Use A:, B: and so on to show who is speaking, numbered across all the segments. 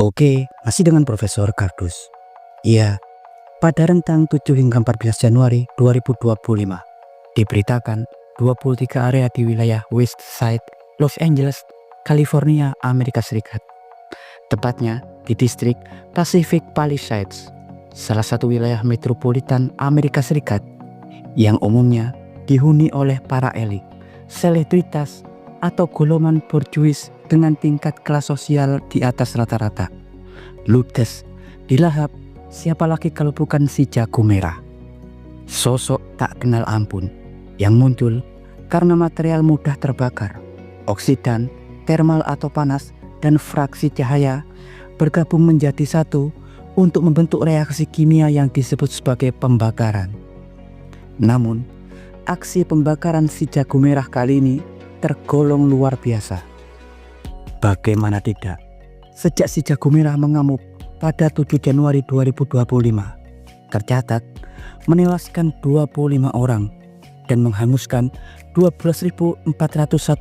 A: Oke, masih dengan Profesor Kardus. Iya, pada rentang 7 hingga 14 Januari 2025, diberitakan 23 area di wilayah West Side, Los Angeles, California, Amerika Serikat. Tepatnya di distrik Pacific Palisades, salah satu wilayah metropolitan Amerika Serikat yang umumnya dihuni oleh para elit, selebritas, atau golongan borjuis dengan tingkat kelas sosial di atas rata-rata. Ludes, dilahap, siapa lagi kalau bukan si jago merah. Sosok tak kenal ampun yang muncul karena material mudah terbakar, oksidan, termal atau panas, dan fraksi cahaya bergabung menjadi satu untuk membentuk reaksi kimia yang disebut sebagai pembakaran. Namun, aksi pembakaran si jago merah kali ini tergolong luar biasa. Bagaimana tidak, sejak si jago merah mengamuk pada 7 Januari 2025, tercatat menewaskan 25 orang dan menghanguskan 12.401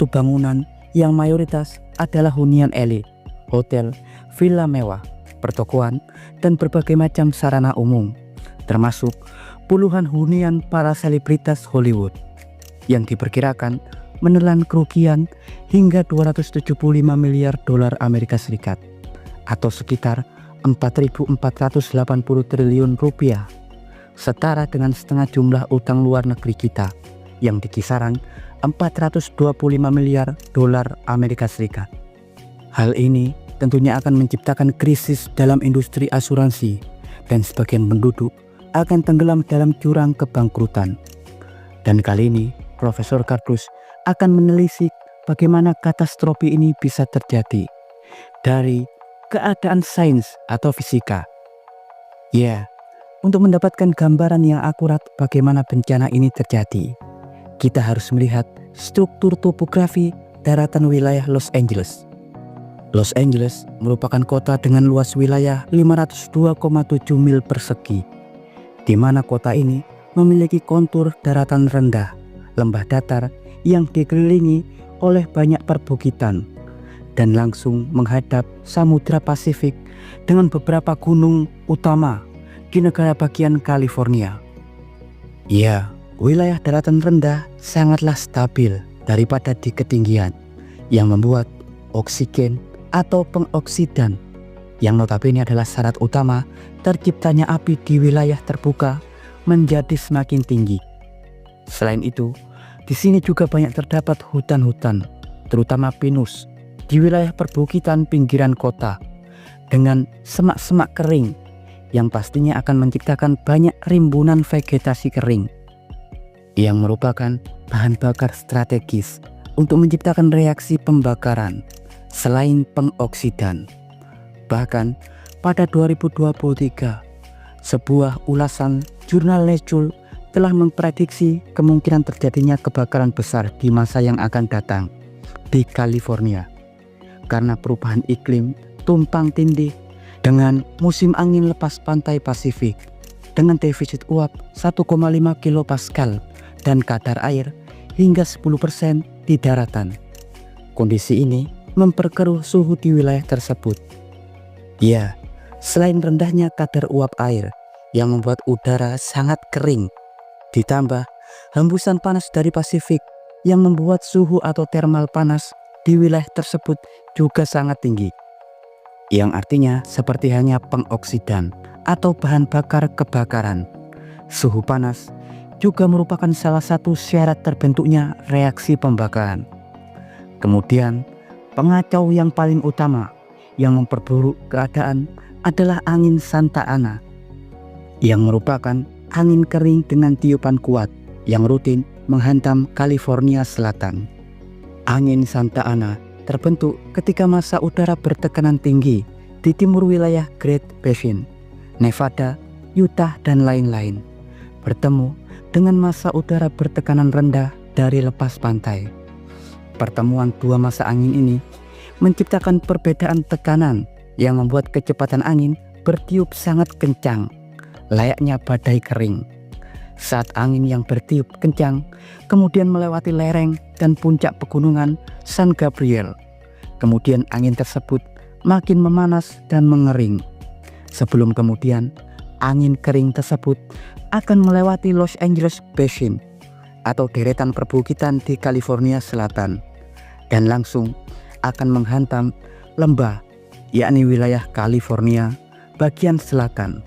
A: bangunan yang mayoritas adalah hunian elit, hotel, villa mewah, pertokoan, dan berbagai macam sarana umum, termasuk puluhan hunian para selebritas Hollywood yang diperkirakan menelan kerugian hingga 275 miliar dolar Amerika Serikat atau sekitar 4.480 triliun rupiah, setara dengan setengah jumlah utang luar negeri kita yang di kisaran 425 miliar dolar Amerika Serikat. Hal ini tentunya akan menciptakan krisis dalam industri asuransi dan sebagian penduduk akan tenggelam dalam jurang kebangkrutan. Dan kali ini Profesor Kardus akan menelisik bagaimana katastrofi ini bisa terjadi dari keadaan sains atau fisika. Ya, untuk mendapatkan gambaran yang akurat bagaimana bencana ini terjadi, kita harus melihat struktur topografi daratan wilayah Los Angeles. Los Angeles merupakan kota dengan luas wilayah 502,7 mil persegi, di mana kota ini memiliki kontur daratan rendah, lembah datar yang dikelilingi oleh banyak perbukitan dan langsung menghadap Samudra Pasifik dengan beberapa gunung utama di negara bagian California. Ya, wilayah daratan rendah sangatlah stabil daripada di ketinggian, yang membuat oksigen atau pengoksidan yang notabene adalah syarat utama terciptanya api di wilayah terbuka menjadi semakin tinggi. Selain itu, di sini juga banyak terdapat hutan-hutan, terutama pinus, di wilayah perbukitan pinggiran kota, dengan semak-semak kering yang pastinya akan menciptakan banyak rimbunan vegetasi kering, yang merupakan bahan bakar strategis untuk menciptakan reaksi pembakaran selain pengoksidan. Bahkan pada 2023, sebuah ulasan jurnal Nature telah memprediksi kemungkinan terjadinya kebakaran besar di masa yang akan datang di California karena perubahan iklim tumpang tindih dengan musim angin lepas pantai Pasifik dengan defisit uap 1,5 kilopascal dan kadar air hingga 10% di daratan. Kondisi ini memperkeruh suhu di wilayah tersebut. Ya, selain rendahnya kadar uap air yang membuat udara sangat kering, ditambah hembusan panas dari Pasifik yang membuat suhu atau thermal panas di wilayah tersebut juga sangat tinggi, yang artinya seperti hanya pengoksidan atau bahan bakar kebakaran. Suhu panas juga merupakan salah satu syarat terbentuknya reaksi pembakaran. Kemudian pengacau yang paling utama yang memperburuk keadaan adalah angin Santa Ana, yang merupakan angin kering dengan tiupan kuat yang rutin menghantam California Selatan. Angin Santa Ana terbentuk ketika massa udara bertekanan tinggi di timur wilayah Great Basin, Nevada, Utah, dan lain-lain bertemu dengan massa udara bertekanan rendah dari lepas pantai. Pertemuan dua massa angin ini menciptakan perbedaan tekanan yang membuat kecepatan angin bertiup sangat kencang, layaknya badai kering. Saat angin yang bertiup kencang kemudian melewati lereng dan puncak pegunungan San Gabriel, kemudian angin tersebut makin memanas dan mengering. Sebelum kemudian angin kering tersebut akan melewati Los Angeles Basin atau deretan perbukitan di California Selatan dan langsung akan menghantam lembah, yakni wilayah California bagian selatan.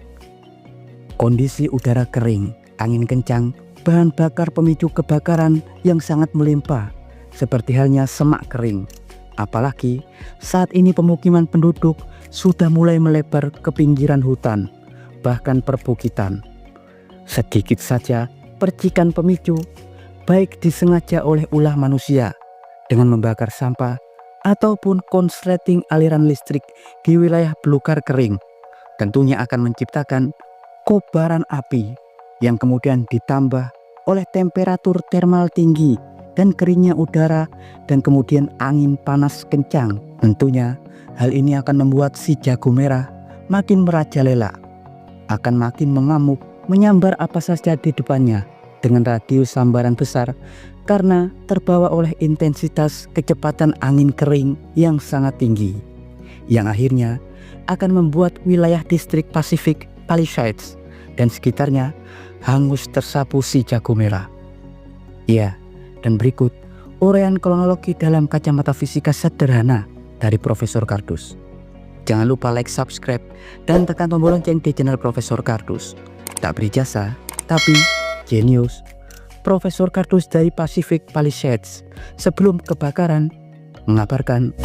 A: Kondisi udara kering, angin kencang, bahan bakar pemicu kebakaran yang sangat melimpah, seperti halnya semak kering. Apalagi saat ini pemukiman penduduk sudah mulai melebar ke pinggiran hutan, bahkan perbukitan. Sedikit saja percikan pemicu, baik disengaja oleh ulah manusia dengan membakar sampah ataupun konsleting aliran listrik di wilayah belukar kering, tentunya akan menciptakan kobaran api yang kemudian ditambah oleh temperatur termal tinggi dan keringnya udara dan kemudian angin panas kencang. Tentunya hal ini akan membuat si jago merah makin merajalela, akan makin mengamuk, menyambar apa saja di depannya dengan radius sambaran besar karena terbawa oleh intensitas kecepatan angin kering yang sangat tinggi, yang akhirnya akan membuat wilayah distrik Pacific Palisades dan sekitarnya hangus tersapu si jago merah. Ya, dan berikut uraian kronologi dalam kacamata fisika sederhana dari Profesor Kardus. Jangan lupa like, subscribe, dan tekan tombol lonceng di channel Profesor Kardus. Tak berijasa, tapi jenius. Profesor Kardus dari Pacific Palisades sebelum kebakaran mengabarkan